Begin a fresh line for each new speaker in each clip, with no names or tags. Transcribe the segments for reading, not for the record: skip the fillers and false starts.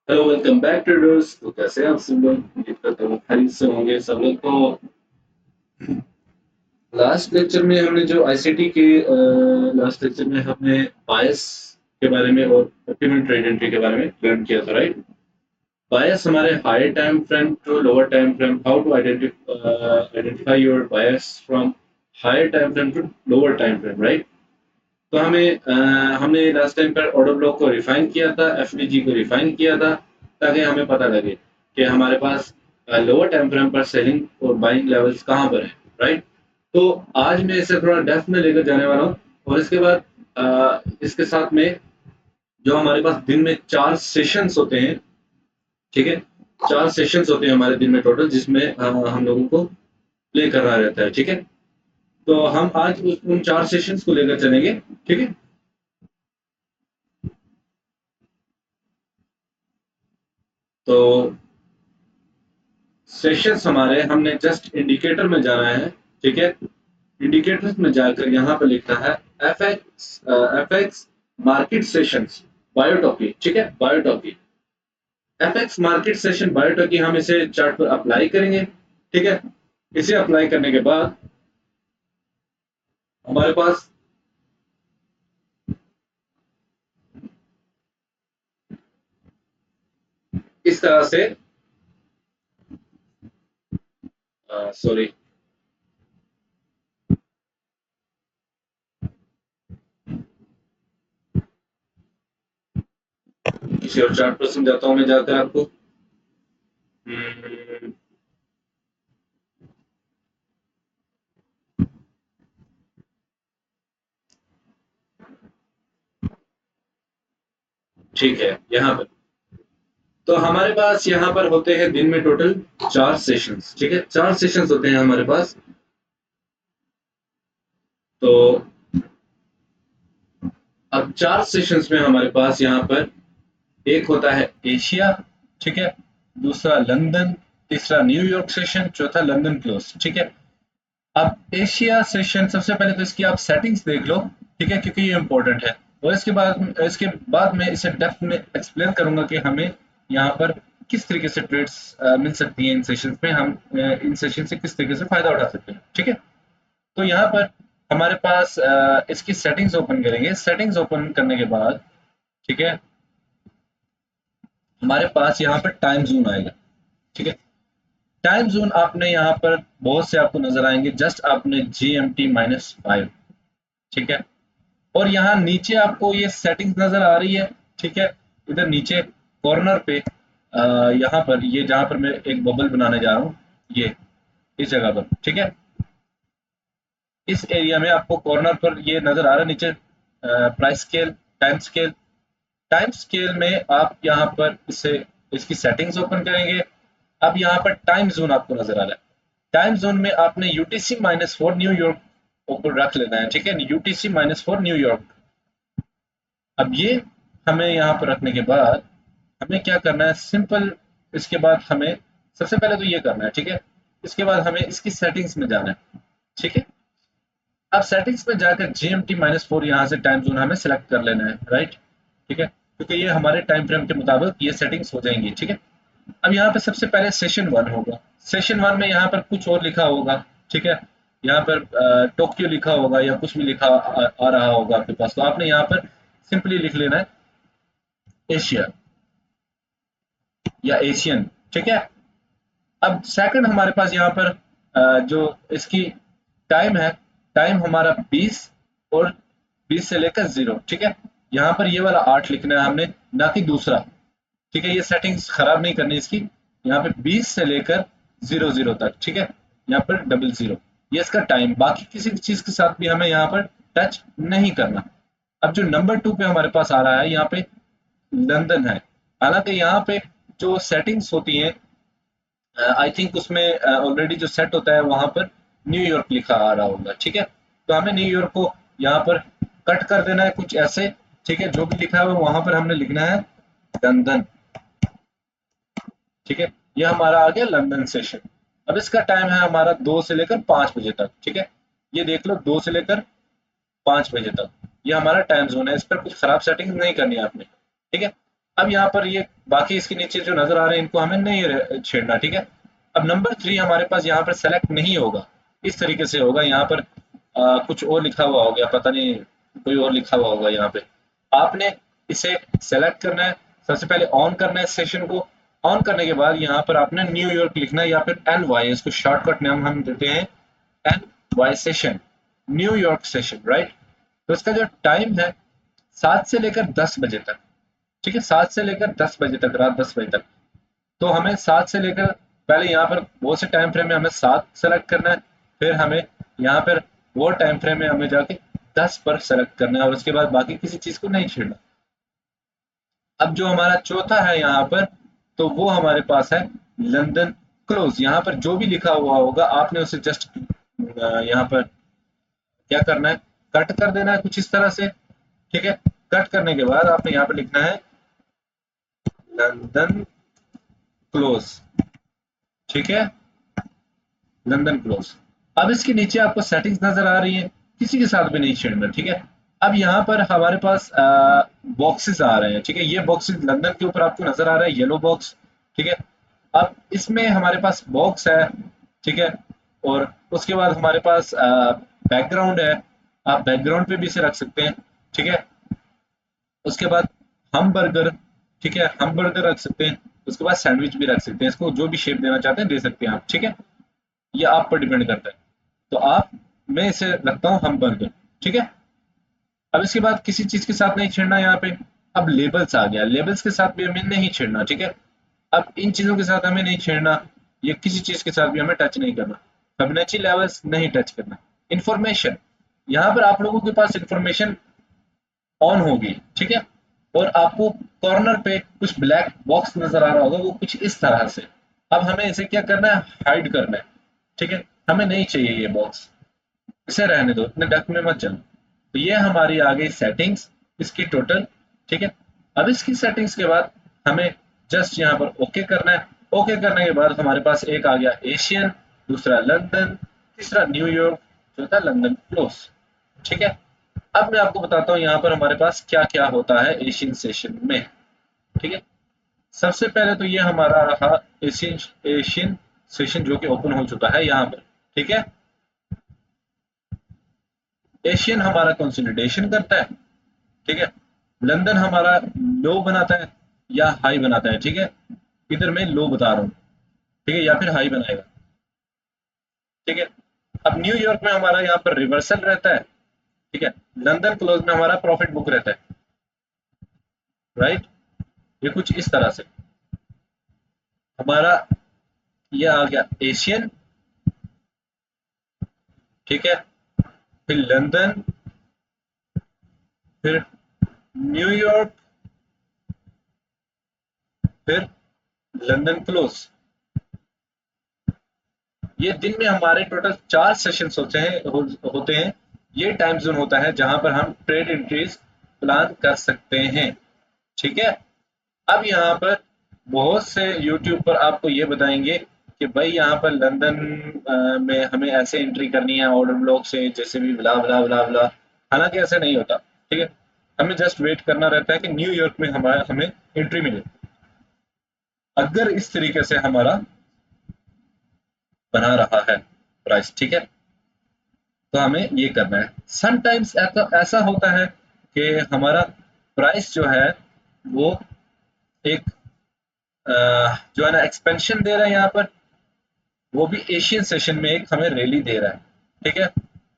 Hello welcome back traders. तो कैसे हैं आप सब लोग? उम्मीद करता हूँ खैरियत से होंगे सब लोग। तो लास्ट लेक्चर में हमने जो आईसीटी के लास्ट लेक्चर में हमने बायस के बारे में और ऑप्टिमल ट्रेड एंट्री के बारे में लर्न किया था, राइट? बायस हमारे higher time frame to lower time frame, how to identify your bias from higher time frame to lower time frame, right? तो हमने लास्ट टाइम पर ऑर्डर ब्लॉक को रिफाइन किया था, एफडीजी को रिफाइन किया था, ताकि हमें पता लगे कि हमारे पास लोअर टाइम फ्रेम पर सेलिंग और बाइंग लेवल्स कहाँ पर है, राइट? तो आज मैं इसे थोड़ा डेप्थ में लेकर जाने वाला हूँ, और इसके बाद इसके साथ में जो हमारे पास दिन में 4 सेशंस होते हैं, ठीक है? 4 सेशंस होते हैं हमारे दिन में टोटल, जिसमें हम लोगों को प्ले करना रहता है, ठीक है? तो हम आज उन 4 सेशंस को लेकर चलेंगे, ठीक है? तो सेशंस हमारे, हमने जस्ट इंडिकेटर में जाना है, ठीक है? इंडिकेटर्स में जाकर यहाँ पे लिखना है एफएक्स मार्केट सेशंस बायोटॉकी, ठीक है? बायोटॉकी, एफएक्स मार्केट सेशन बायोटॉकी, हम इसे चार्ट पर अप्लाई करेंगे, ठीक है? इसे अप्लाई करने के बाद हमारे पास इस तरह से, सॉरी, किसी और चार्ट पर समझाता हूँ मैं जाकर आपको। हम्म, ठीक है, यहाँ पर तो हमारे पास यहाँ पर होते हैं दिन में टोटल 4 सेशंस, ठीक है? 4 सेशंस होते हैं हमारे पास। तो अब 4 सेशंस में हमारे पास यहाँ पर एक होता है एशिया, ठीक है? दूसरा लंदन, तीसरा न्यूयॉर्क सेशन, चौथा लंदन क्लोज, ठीक है? अब एशिया सेशन, सबसे पहले तो इसकी आप सेटिंग्स देख लो, ठीक है? क्योंकि ये इंपॉर्टेंट है, और इसके बाद मैं इसे डेप्थ में एक्सप्लेन करूंगा कि हमें यहाँ पर किस तरीके से ट्रेड्स मिल सकती हैं इन सेशंस में, हम इन सेशन से किस तरीके से फायदा उठा सकते हैं, ठीक है? तो यहाँ पर हमारे पास इसकी सेटिंग्स ओपन करेंगे। सेटिंग्स ओपन करने के बाद, ठीक है, हमारे पास यहाँ पर टाइम जोन आएगा, ठीक है? टाइम जोन आपने यहाँ पर बहुत से आपको नजर आएंगे, जस्ट आपने GMT-5, ठीक है? और यहाँ नीचे आपको ये सेटिंग्स नजर आ रही है, ठीक है? इधर नीचे कॉर्नर पे यहाँ पर, ये जहाँ पर मैं एक बबल बनाने जा रहा हूँ, ये इस जगह पर, ठीक है? इस एरिया में आपको कॉर्नर पर ये नजर आ रहा है नीचे, price scale, time scale. Time scale में आप यहाँ पर इसे, इसकी सेटिंग्स ओपन करेंगे। अब यहाँ पर टाइम जोन आपको नजर आ रहा है। टाइम जोन में आपने UTC-4 न्यूयॉर्क ऊपर रख लेना है, ठीक है? UTC-4 New York. अब ये हमें यहाँ पर रखने के बाद हमें क्या करना है, सिंपल। इसके बाद हमें सबसे पहले तो ये करना है, ठीक है? इसके बाद हमें इसकी सेटिंग्स में जाना है, ठीक है? अब सेटिंग्स में जाकर GMT-4 यहाँ से टाइम जोन हमें सेलेक्ट कर लेना है, राइट? ठीक है, क्योंकि ये हमारे टाइम फ्रेम के मुताबिक ये सेटिंग्स हो जाएंगी, ठीक है? अब यहाँ पे सबसे पहले सेशन 1 होगा। सेशन 1 में यहाँ पर कुछ और लिखा होगा, ठीक है? यहाँ पर टोक्यो लिखा होगा या कुछ भी लिखा आ रहा होगा आपके पास, तो आपने यहाँ पर सिंपली लिख लेना है एशिया या एशियन, ठीक है? अब सेकंड हमारे पास यहाँ पर जो इसकी टाइम है, टाइम हमारा 20 और 20 से लेकर 0, ठीक है? यहाँ पर ये वाला 8 लिखना है हमने, ना कि दूसरा, ठीक है? ये सेटिंग्स खराब नहीं करनी इसकी। यहाँ पे 20 से लेकर 00 तक, ठीक है? यहाँ पर 00, ये इसका टाइम, बाकी किसी चीज के साथ भी हमें यहाँ पर टच नहीं करना। अब जो नंबर 2 पे हमारे पास आ रहा है, यहाँ पे लंदन है। हालांकि यहाँ पे जो सेटिंग्स होती हैं, आई थिंक उसमें ऑलरेडी जो सेट होता है वहां पर न्यूयॉर्क लिखा आ रहा होगा, ठीक है? तो हमें न्यूयॉर्क को यहाँ पर कट कर देना है कुछ ऐसे, ठीक है? जो भी लिखा है वहां पर हमने लिखना है लंदन, ठीक है? ये हमारा आ गया लंदन सेशन। अब इसका टाइम है हमारा 2 से लेकर 5 बजे तक, ठीक है? ये देख लो, 2 से लेकर 5 बजे तक ये हमारा टाइम जोन है। इस पर कुछ खराब सेटिंग नहीं करनी है आपने, ठीक है? अब यहाँ पर ये बाकी इसके नीचे जो नजर आ रहे हैं इनको हमें नहीं छेड़ना, ठीक है। अब नंबर 3 हमारे पास यहाँ पर सेलेक्ट नहीं होगा, इस तरीके से होगा। यहाँ पर कुछ और लिखा हुआ हो गया, पता नहीं कोई और लिखा हुआ होगा। यहाँ पे आपने इसे सेलेक्ट करना है, सबसे पहले ऑन करना है सेशन को। ऑन करने के बाद यहाँ पर आपने न्यूयॉर्क लिखना है या फिर एन वाई, इसको शॉर्टकट नाम हम देते हैं N Y session, New York session, right. तो इसका जो टाइम है 7 से लेकर 10 बजे तक, ठीक है, 7 से लेकर 10 बजे तक, रात 10 बजे तक। तो हमें 7 से लेकर, पहले यहाँ पर बहुत से टाइम फ्रेम में हमें 7 सेलेक्ट करना है, फिर हमें यहाँ पर वो टाइम फ्रेम में हमें जाके 10 पर सेलेक्ट करना है, और उसके बाद बाकी किसी चीज को नहीं छेड़ना। अब जो हमारा चौथा है यहाँ पर, तो वो हमारे पास है लंदन क्लोज। यहाँ पर जो भी लिखा हुआ होगा आपने उसे जस्ट यहाँ पर क्या करना है, कट कर देना है कुछ इस तरह से, ठीक है। कट करने के बाद आपने यहाँ पर लिखना है लंदन क्लोज, ठीक है, लंदन क्लोज। अब इसके नीचे आपको सेटिंग्स नजर आ रही है, किसी के साथ भी नहीं छेड़ना, ठीक है। अब यहाँ पर हमारे पास बॉक्सेस आ रहे हैं, ठीक है। ये बॉक्सेस लंदन के ऊपर आपको नजर आ रहा है, येलो बॉक्स, ठीक है। अब इसमें हमारे पास बॉक्स है, ठीक है, और उसके बाद हमारे पास बैकग्राउंड है, आप बैकग्राउंड पे भी इसे रख सकते हैं, ठीक है। उसके बाद हम बर्गर, ठीक है, हम बर्गर रख सकते हैं। उसके बाद सैंडविच भी रख सकते हैं, इसको जो भी शेप देना चाहते हैं दे सकते हैं आप, ठीक है। ये आप पर डिपेंड करता है। तो आप, मैं इसे रखता हूँ हम बर्गर, ठीक है। अब इसके बाद किसी चीज के साथ नहीं छेड़ना यहाँ पे। अब लेबल्स आ गया, लेबल्स के साथ भी हमें नहीं छेड़ना, ठीक है। अब इन चीजों के साथ हमें नहीं छेड़ना, ये किसी चीज के साथ भी हमें टच नहीं करना। फिबोनाची लेवल्स नहीं टच करना। इंफॉर्मेशन, यहाँ पर आप लोगों के पास इंफॉर्मेशन ऑन होगी, ठीक है। और आपको कॉर्नर पे कुछ ब्लैक बॉक्स नजर आ रहा होगा, वो कुछ इस तरह से। अब हमें इसे क्या करना है, हाइड करना है, ठीक है। हमें नहीं चाहिए ये बॉक्स, इसे रहने दो, इतने डक में मत जाओ। तो ये हमारी आ गई सेटिंग्स इसकी टोटल, ठीक है। अब इसकी सेटिंग्स के बाद हमें जस्ट यहाँ पर ओके करना है। ओके करने के बाद हमारे पास एक आ गया एशियन, दूसरा लंदन, तीसरा न्यूयॉर्क, चौथा लंदन क्लोज, ठीक है। अब मैं आपको बताता हूँ यहाँ पर हमारे पास क्या क्या होता है एशियन सेशन में, ठीक है। सबसे पहले तो ये हमारा रहा एशियन एशियन सेशन जो कि ओपन हो चुका है यहाँ पर, ठीक है। एशियन हमारा कंसोलिडेशन करता है, ठीक है। लंदन हमारा लो बनाता है या हाई बनाता है, ठीक है। इधर मैं लो बता रहा हूँ, ठीक है, या फिर हाई बनाएगा, ठीक है। अब न्यूयॉर्क में हमारा यहाँ पर रिवर्सल रहता है, ठीक है। लंदन क्लोज में हमारा प्रॉफिट बुक रहता है, राइट। ये कुछ इस तरह से हमारा ये आ गया एशियन, ठीक है, फिर लंदन, फिर न्यूयॉर्क, फिर लंदन क्लोज। ये दिन में हमारे टोटल 4 सेशंस होते हैं। ये टाइम जोन होता है जहां पर हम ट्रेड एंट्रीज प्लान कर सकते हैं, ठीक है। अब यहाँ पर बहुत से यूट्यूब पर आपको ये बताएंगे कि भाई यहाँ पर लंदन में हमें ऐसे एंट्री करनी है ऑर्डर ब्लॉक से, जैसे भी ब्ला ब्ला ब्ला ब्ला। हालांकि ऐसे नहीं होता, ठीक है। हमें जस्ट वेट करना रहता है कि न्यूयॉर्क में हमारा हमें एंट्री मिले। अगर इस तरीके से हमारा बना रहा है प्राइस, ठीक है, तो हमें ये करना है। समटाइम्स ऐसा होता है कि हमारा प्राइस जो है वो एक जो है ना एक्सपेंशन दे रहा है यहाँ पर, वो भी एशियन सेशन में एक हमें रैली दे रहा है, ठीक है।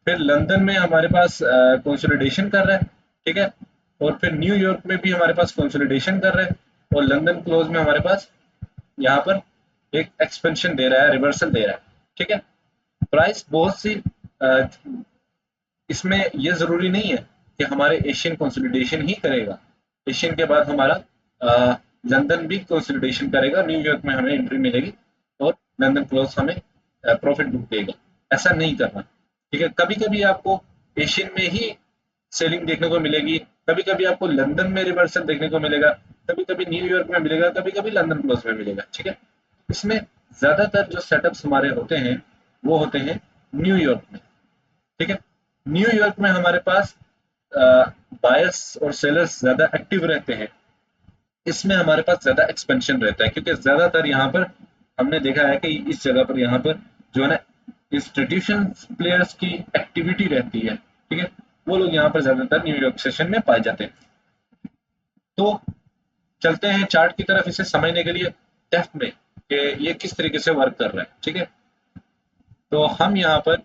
फिर लंदन में हमारे पास कंसोलिडेशन कर रहा है, ठीक है। और फिर न्यूयॉर्क में भी हमारे पास कंसोलिडेशन कर रहा है, और लंदन क्लोज में हमारे पास यहाँ पर एक एक्सपेंशन दे रहा है, रिवर्सल दे रहा है, ठीक है। प्राइस बहुत सी अ, इसमें ये ज़रूरी नहीं है कि हमारे एशियन कंसोलिडेशन ही करेगा। एशियन के बाद हमारा लंदन भी कंसोलिडेशन करेगा, न्यूयॉर्क में हमें एंट्री मिलेगी, और लंदन क्लोज हमें प्रॉफिट बुक देगा। ऐसा नहीं करना, ठीक है। कभी-कभी आपको एशियन में ही सेलिंग देखने को मिलेगी, कभी-कभी आपको लंदन में रिवर्सल देखने को मिलेगा, कभी-कभी न्यूयॉर्क में मिलेगा, कभी-कभी लंदन क्लोज में मिलेगा, ठीक है। इसमें ज़्यादातर जो सेटअप्स हमारे होते हैं, वो होते हैं न्यूयॉर्क में, ठीक है। न्यूयॉर्क में हमारे पास बायर्स और सेलर्स ज्यादा एक्टिव रहते हैं, इसमें हमारे पास ज़्यादा एक्सपेंशन रहता है, क्योंकि ज़्यादातर यहाँ पर हमने देखा है कि इस जगह पर यहाँ पर जो है ना इंस्टीट्यूशन प्लेयर्स की एक्टिविटी रहती है, ठीक है, वो लोग यहाँ पर ज़्यादातर न्यूयॉर्क सेशन में पाए जाते हैं। तो चलते हैं चार्ट की तरफ इसे समझने के लिए डेप्थ में कि ये किस तरीके से वर्क कर रहा है, ठीक है। तो हम यहाँ पर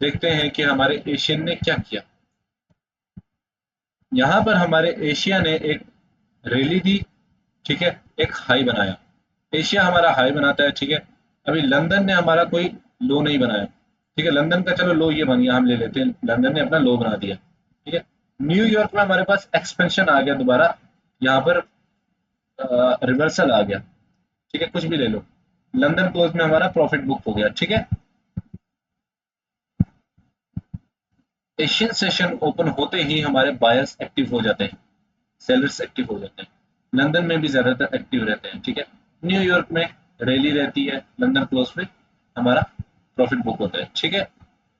देखते हैं कि हमारे एशियन ने क्या किया। यहाँ पर हमारे एशिया ने एक रैली दी, ठीक है, एक हाई बनाया। एशिया हमारा हाई बनाता है, ठीक है। अभी लंदन ने हमारा कोई लो नहीं बनाया, ठीक है। लंदन का चलो लो ये बन गया, हम ले लेते हैं, लंदन ने अपना लो बना दिया, ठीक है। न्यूयॉर्क में हमारे पास एक्सपेंशन आ गया दोबारा, यहाँ पर रिवर्सल आ गया, ठीक है, कुछ भी ले लो। लंदन क्लोज में हमारा प्रॉफिट बुक हो गया, ठीक है। एशियन सेशन ओपन होते ही हमारे बायर्स एक्टिव हो जाते हैं, सेलर्स एक्टिव हो जाते हैं। लंदन में भी ज्यादातर एक्टिव रहते हैं, ठीक है। न्यूयॉर्क में रैली रहती है, लंदन क्लोज पे हमारा प्रॉफिट बुक होता है, ठीक है।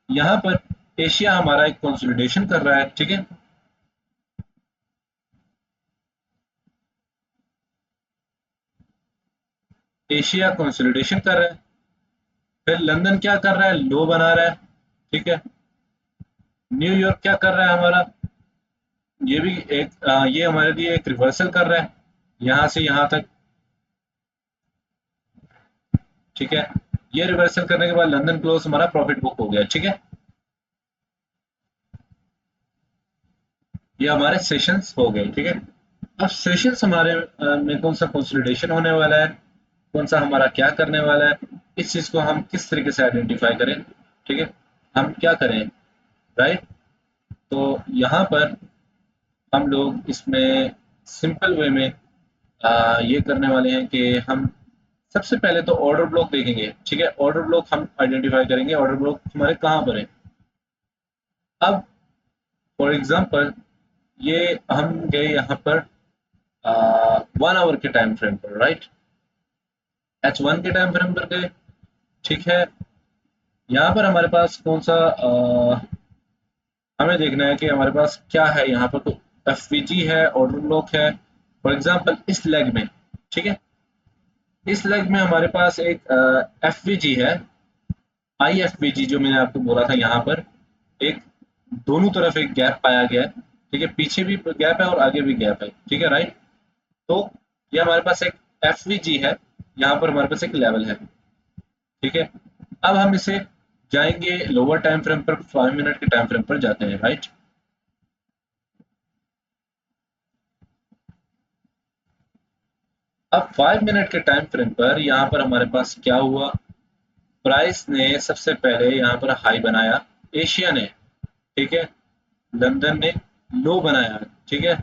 यहाँ पर एशिया हमारा एक कंसोलिडेशन कर रहा है, ठीक है। एशिया कंसोलिडेशन कर रहा है, फिर लंदन क्या कर रहा है, लो बना रहा है, ठीक है। न्यूयॉर्क क्या कर रहा है हमारा, ये भी एक ये हमारे लिए एक रिवर्सल कर रहा है यहाँ से यहाँ तक, ठीक है। ये रिवर्सल करने के बाद लंदन क्लोज हमारा प्रॉफिट बुक हो गया, ठीक है। ये हमारे सेशंस हो गए, ठीक है। अब सेशंस हमारे में कौन सा कंसोलिडेशन होने वाला है, कौन सा हमारा क्या करने वाला है, इस चीज को हम किस तरीके से आइडेंटिफाई करें, ठीक है, हम क्या करें, राइट। तो यहाँ पर हम लोग इसमें सिंपल वे में ये करने वाले हैं कि हम सबसे पहले तो ऑर्डर ब्लॉक देखेंगे, ठीक है। ऑर्डर ब्लॉक हम आइडेंटिफाई करेंगे, ऑर्डर ब्लॉक हमारे कहाँ पर है। अब फॉर एग्जांपल ये हम गए यहाँ पर 1 आवर के टाइम फ्रेम पर, राइट, H1 के टाइम फ्रेम पर गए, ठीक है। यहाँ पर हमारे पास कौन सा हमें देखना है कि हमारे पास क्या है, यहाँ पर तो एफवीजी है, ऑर्डर ब्लॉक है। फॉर एग्जांपल इस लेग में, ठीक है, इस लेग में हमारे पास एक एफवीजी है, आईएफवीजी जो मैंने आपको बोला था, यहाँ पर एक दोनों तरफ एक गैप पाया गया है, ठीक है, पीछे भी गैप है और आगे भी गैप है, ठीक है, राइट। तो ये हमारे पास एक एफवीजी है, यहाँ पर हमारे पास एक लेवल है, ठीक है। अब हम इसे जाएंगे लोअर टाइम फ्रेम पर, 5 मिनट के टाइम फ्रेम पर जाते हैं, राइट। अब 5 मिनट के टाइम फ्रेम पर यहाँ पर हमारे पास क्या हुआ, प्राइस ने सबसे पहले यहाँ पर हाई बनाया, एशिया ने, ठीक है, लंदन ने लो बनाया, ठीक है।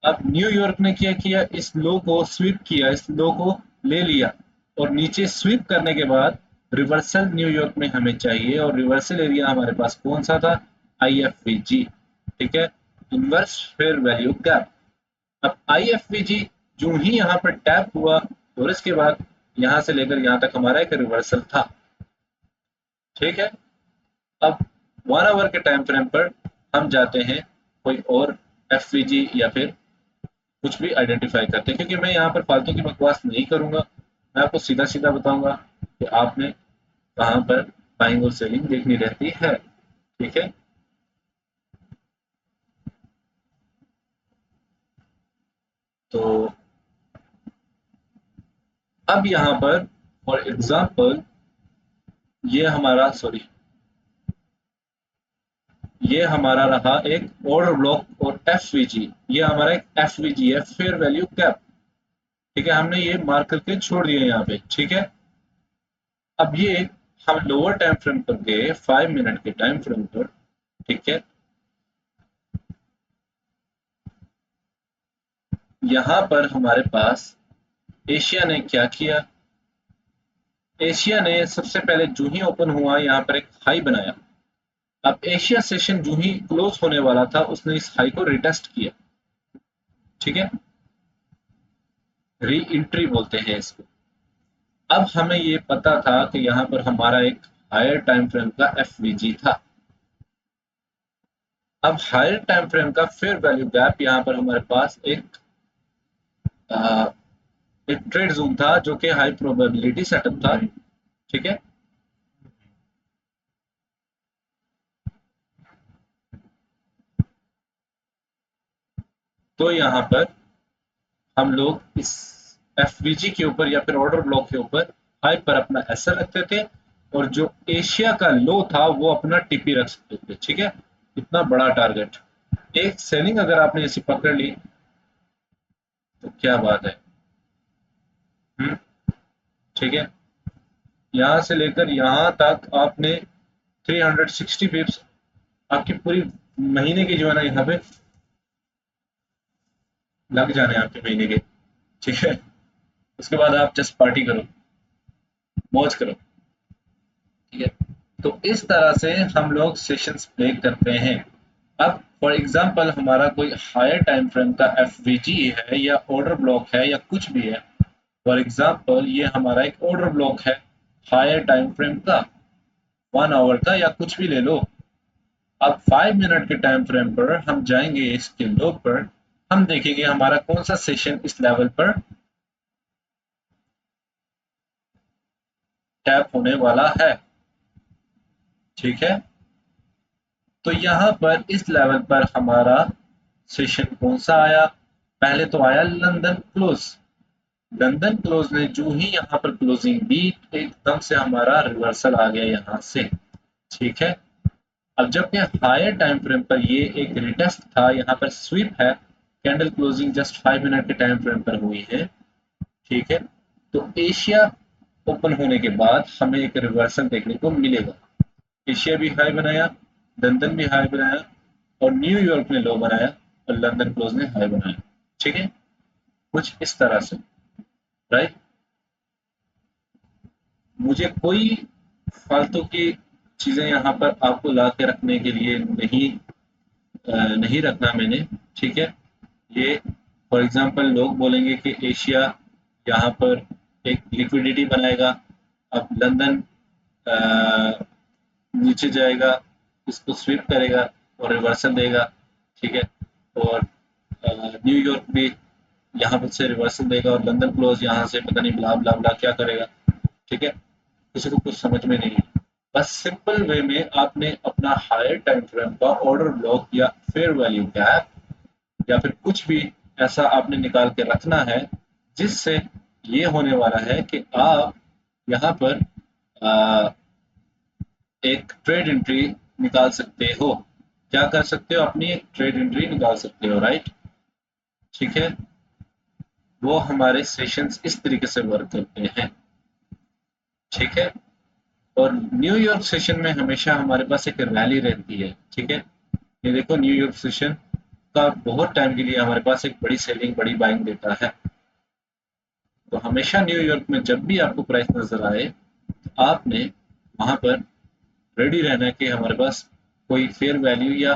अब न्यूयॉर्क ने क्या किया, इस लो को स्वीप किया, इस लो को ले लिया, और नीचे स्वीप करने के बाद रिवर्सल न्यूयॉर्क में हमें चाहिए, और रिवर्सल एरिया हमारे पास कौन सा था, आईएफवीजी, ठीक है, इनवर्स फेयर वैल्यू गैप। अब आईएफवीजी जो ही यहाँ पर टैप हुआ, और इसके बाद यहाँ से लेकर यहाँ तक हमारा एक रिवर्सल था, ठीक है। अब 1 आवर के टाइम फ्रेम पर हम जाते हैं कोई और एफवीजी या फिर कुछ भी आइडेंटिफाई करते हैं, क्योंकि मैं यहाँ पर फालतू की बकवास नहीं करूंगा, मैं आपको सीधा सीधा बताऊंगा कि आपने कहाँ पर बाइंग और सेलिंग देखनी रहती है, ठीक है। तो अब यहाँ पर फॉर एग्जांपल ये हमारा सॉरी ये हमारा रहा एक ऑर्डर ब्लॉक और एफवीजी, ये हमारा एक एफवीजी है, फेयर वैल्यू कैप, ठीक है, हमने ये मार्क करके छोड़ दिया यहाँ पे, ठीक है। अब ये हम लोअर टाइम फ्रेम पर गए, 5 मिनट के टाइम फ्रेम पर, ठीक है। यहाँ पर हमारे पास एशिया ने क्या किया, एशिया ने सबसे पहले जो ही ओपन हुआ यहाँ पर एक हाई बनाया। अब एशिया सेशन जो ही क्लोज होने वाला था, उसने इस हाई को रिटेस्ट किया, ठीक है, री एंट्री बोलते हैं इसको। अब हमें ये पता था कि यहाँ पर हमारा एक हायर टाइम फ्रेम का एफवीजी था। अब हायर टाइम फ्रेम का फेयर वैल्यू गैप यहाँ पर हमारे पास एक एक ट्रेड जोन था जो कि हाई प्रोबेबिलिटी सेटअप था, ठीक है। तो यहाँ पर हम लोग इस एफवीजी के ऊपर या फिर ऑर्डर ब्लॉक के ऊपर हाई पर अपना एसएल रखते थे, और जो एशिया का लो था वो अपना टीपी रख सकते थे, ठीक है। इतना बड़ा टारगेट, एक सेलिंग अगर आपने ऐसी पकड़ ली तो क्या बात है। हम्म, ठीक है। यहाँ से लेकर यहाँ तक आपने 360 पिप्स, आपकी पूरी महीने की जो है ना यहाँ पे लग जाने आपके महीने के, ठीक है। उसके बाद आप जस्ट पार्टी करो, मौज करो, ठीक है। तो इस तरह से हम लोग सेशंस प्ले करते हैं। अब फॉर एग्जांपल हमारा कोई हायर टाइम फ्रेम का एफवीजी है या ऑर्डर ब्लॉक है या कुछ भी है। फॉर एग्जांपल ये हमारा एक ऑर्डर ब्लॉक है हायर टाइम फ्रेम का, 1 आवर का या कुछ भी ले लो। अब 5 मिनट के टाइम फ्रेम पर हम जाएंगे इसके लो पर, हम देखेंगे हमारा कौन सा सेशन इस लेवल पर टैप होने वाला है, ठीक है। तो यहाँ पर इस लेवल पर हमारा सेशन कौन सा आया, पहले तो आया लंदन क्लोज। लंदन क्लोज ने जो ही यहाँ पर क्लोजिंग दी, एकदम से हमारा रिवर्सल आ गया यहाँ से, ठीक है। अब जबकि हायर टाइम फ्रेम पर ये एक रिटेस्ट था, यहाँ पर स्वीप है, कैंडल क्लोजिंग जस्ट 5 मिनट के टाइम फ्रेम पर हुई है, ठीक है। तो एशिया ओपन होने के बाद हमें एक रिवर्सल देखने को मिलेगा। एशिया भी हाई बनाया, लंदन भी हाई बनाया, और न्यूयॉर्क ने लो बनाया, और लंदन क्लोज ने हाई बनाया, ठीक है। कुछ इस तरह से, राइट। मुझे कोई फालतू की चीजें यहाँ पर आपको ला के रखने के लिए नहीं रखना मैंने, ठीक है। ये फॉर एग्जांपल लोग बोलेंगे कि एशिया यहाँ पर एक लिक्विडिटी बनाएगा, अब लंदन नीचे जाएगा, इसको स्वीप करेगा और रिवर्सल देगा, ठीक है। और न्यूयॉर्क भी यहाँ पर से रिवर्सल देगा, और लंदन क्लोज यहाँ से पता नहीं ब्ला ब्ला ब्ला क्या करेगा, ठीक है। किसी को कुछ समझ में नहीं है। बस सिंपल वे में आपने अपना हायर टाइम फ्रेम का ऑर्डर ब्लॉक या फेयर वैल्यू गैप या फिर कुछ भी ऐसा आपने निकाल के रखना है, जिससे ये होने वाला है कि आप यहाँ पर आ, एक ट्रेड एंट्री निकाल सकते हो। क्या कर सकते हो, अपनी एक ट्रेड एंट्री निकाल सकते हो, राइट, ठीक है। वो हमारे सेशंस इस तरीके से वर्क करते हैं, ठीक है। और न्यूयॉर्क सेशन में हमेशा हमारे पास एक रैली रहती है, ठीक है। ये देखो न्यूयॉर्क सेशन का बहुत टाइम के लिए हमारे पास एक बड़ी सेलिंग बड़ी बाइंग देता है। तो हमेशा न्यूयॉर्क में जब भी आपको प्राइस नजर आए, तो आपने वहां पर रेडी रहना है कि हमारे पास कोई फेयर वैल्यू या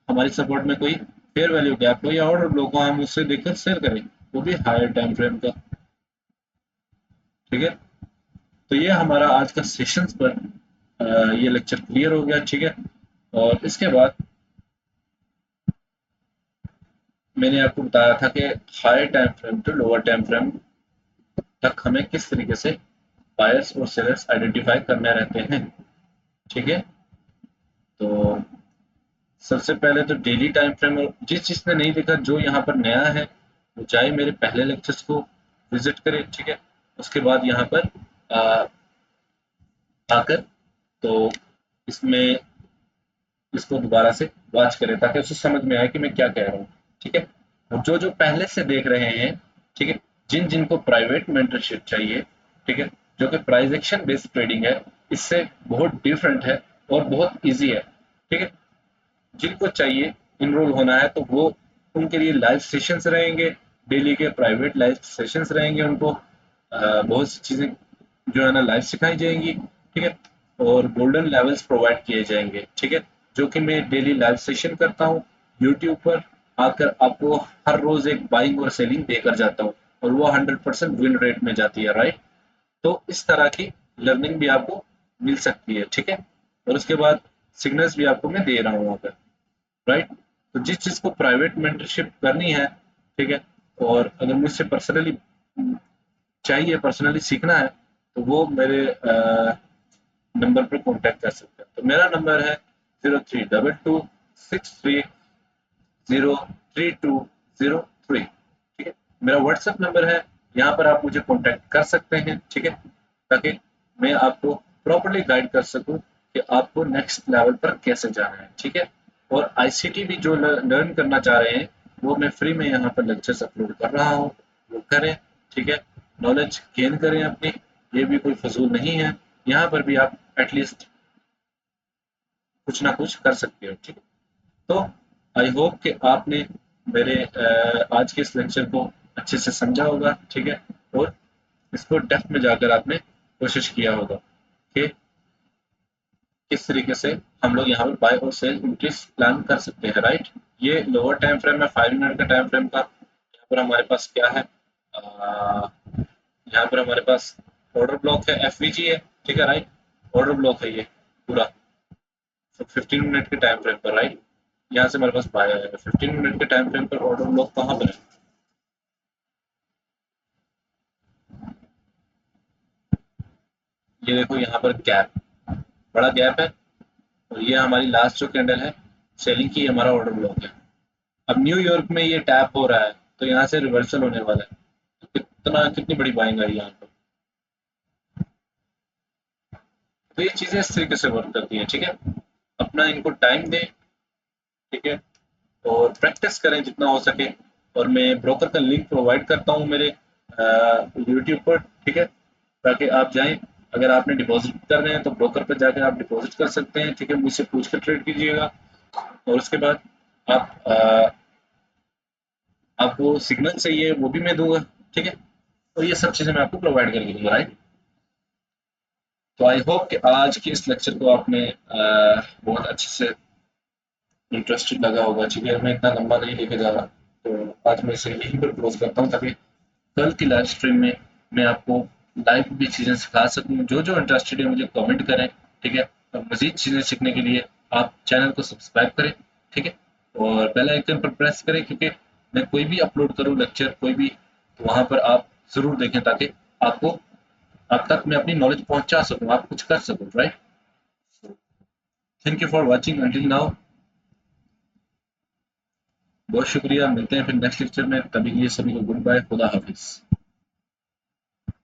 हमारी सपोर्ट में कोई फेयर वैल्यू गैप हो या ऑर्डर ब्लॉक हो, हम उससे देखकर सेल करें, वो भी हायर टाइम फ्रेम का, ठीक है। तो ये हमारा आज का सेशंस पर ये लेक्चर क्लियर हो गया, ठीक है। और इसके बाद मैंने आपको बताया था कि higher time frame to lower time frame तक हमें किस तरीके से बायर्स और सेलर्स आइडेंटिफाई करने रहते हैं, ठीक है। तो सबसे पहले तो डेली टाइम फ्रेम, और जिस जिसने नहीं देखा, जो यहाँ पर नया है, वो जाए मेरे पहले लेक्चर्स को विजिट करे, ठीक है। उसके बाद यहाँ पर आकर तो इसमें इसको दोबारा से वॉच करें ताकि उसे समझ में आए कि मैं क्या कह रहा हूँ, ठीक है। और जो जो पहले से देख रहे हैं, ठीक है, जिन जिनको प्राइवेट मेंटरशिप चाहिए, ठीक है, जो कि प्राइस एक्शन बेस्ड ट्रेडिंग है, इससे बहुत डिफरेंट है और बहुत इजी है, ठीक है। जिनको चाहिए इनरोल होना है तो वो उनके लिए लाइव सेशंस रहेंगे, डेली के प्राइवेट लाइव सेशंस रहेंगे, उनको बहुत सी चीज़ें जो है ना लाइव सिखाई जाएंगी, ठीक है। और गोल्डन लेवल्स प्रोवाइड किए जाएंगे, ठीक है, जो कि मैं डेली लाइव सेशन करता हूँ यूट्यूब पर आकर, आपको हर रोज एक बाइंग और सेलिंग देकर जाता हूँ, और वो 100% विन रेट में जाती है, राइट। तो इस तरह की लर्निंग भी आपको मिल सकती है, ठीक है। और उसके बाद सिग्नल्स भी आपको मैं दे रहा हूँ वहाँ पर, राइट। तो जिस चीज़ को प्राइवेट मेंटरशिप करनी है, ठीक है, और अगर मुझसे पर्सनली चाहिए, पर्सनली सीखना है, तो वो मेरे नंबर पर कांटेक्ट कर सकते हैं। तो मेरा नंबर है 032263033203। ठीक है, मेरा व्हाट्सएप नंबर है, यहाँ पर आप मुझे कांटेक्ट कर सकते हैं। ठीक है, ताकि मैं आपको प्रॉपर्ली गाइड कर सकूं कि आपको नेक्स्ट लेवल पर कैसे जाना है। ठीक है, और आईसीटी भी जो लर्न करना चाह रहे हैं, वो मैं फ्री में यहाँ पर लेक्चर्स अपलोड कर रहा हूँ, वो करें। ठीक है, नॉलेज गेन करें अपनी, ये भी कोई फजूल नहीं है। यहाँ पर भी आप एटलीस्ट कुछ ना कुछ कर सकते हो। ठीक है, तो आई होप कि आपने मेरे आज के इस लेक्चर को अच्छे से समझा होगा। ठीक है, और इसको डेप्थ में जाकर आपने कोशिश किया होगा कि किस तरीके से हम लोग यहाँ पर बाय और सेल इंक्रीज प्लान कर सकते हैं। राइट, ये लोअर टाइम फ्रेम है 5 मिनट का टाइम फ्रेम का। यहाँ पर हमारे पास क्या है, यहाँ पर हमारे पास ऑर्डर ब्लॉक है, एफवीजी है। ठीक है, राइट, ऑर्डर ब्लॉक है ये पूरा 15 मिनट के टाइम फ्रेम पर। राइट, यहाँ से हमारे पास बाय आएगा 15 मिनट के टाइम फ्रेम पर। ऑर्डर ब्लॉक कहाँ पर है, ये देखो यहाँ पर गैप, बड़ा गैप है, और ये हमारी लास्ट जो कैंडल है सेलिंग की, हमारा ऑर्डर ब्लॉक है। अब न्यूयॉर्क में ये टैप हो रहा है, तो यहाँ से रिवर्सल होने वाला है। तो कितनी बड़ी बाइंग आई यहाँ पर। तो ये चीजें इस तरीके से वर्क करती हैं। ठीक है, अपना इनको टाइम दें। ठीक है, और प्रैक्टिस करें जितना हो सके। और मैं ब्रोकर का लिंक प्रोवाइड करता हूँ मेरे यूट्यूब पर। ठीक है, ताकि आप जाएं, अगर आपने डिपॉजिट कर रहे हैं तो ब्रोकर पर जाकर आप डिपॉजिट कर सकते हैं। ठीक है, मुझसे पूछ कर ट्रेड कीजिएगा, और उसके बाद आप आपको सिग्नल चाहिए वो भी मैं दूंगा। ठीक है, तो ये सब चीजें मैं आपको प्रोवाइड करके दूंगा। राइट, तो आई होप कि आज के इस लेक्चर को आपने बहुत अच्छे से इंटरेस्टेड लगा होगा। ठीक है, मैं इतना लंबा नहीं लेके जा रहा, तो आज मैं इसे यहीं पर क्लोज करता हूँ, ताकि कल की लाइव स्ट्रीम में मैं आपको लाइव भी चीज़ें सिखा सकूँ। जो जो इंटरेस्टेड है मुझे कमेंट करें। ठीक है, और मज़ीद चीज़ें सीखने के लिए आप चैनल को सब्सक्राइब करें। ठीक है, और बेल आइकन पर प्रेस करें, क्योंकि मैं कोई भी अपलोड करूँ लेक्चर कोई भी, तो वहाँ पर आप ज़रूर देखें, ताकि आपको आप तक मैं अपनी नॉलेज पहुँचा सकूँ, आप कुछ कर सकूँ। Right, thank you for watching until now. बहुत शुक्रिया, मिलते हैं फिर नेक्स्ट लेक्चर में। तभी के लिए सभी को गुड बाय, खुदा हाफिज़।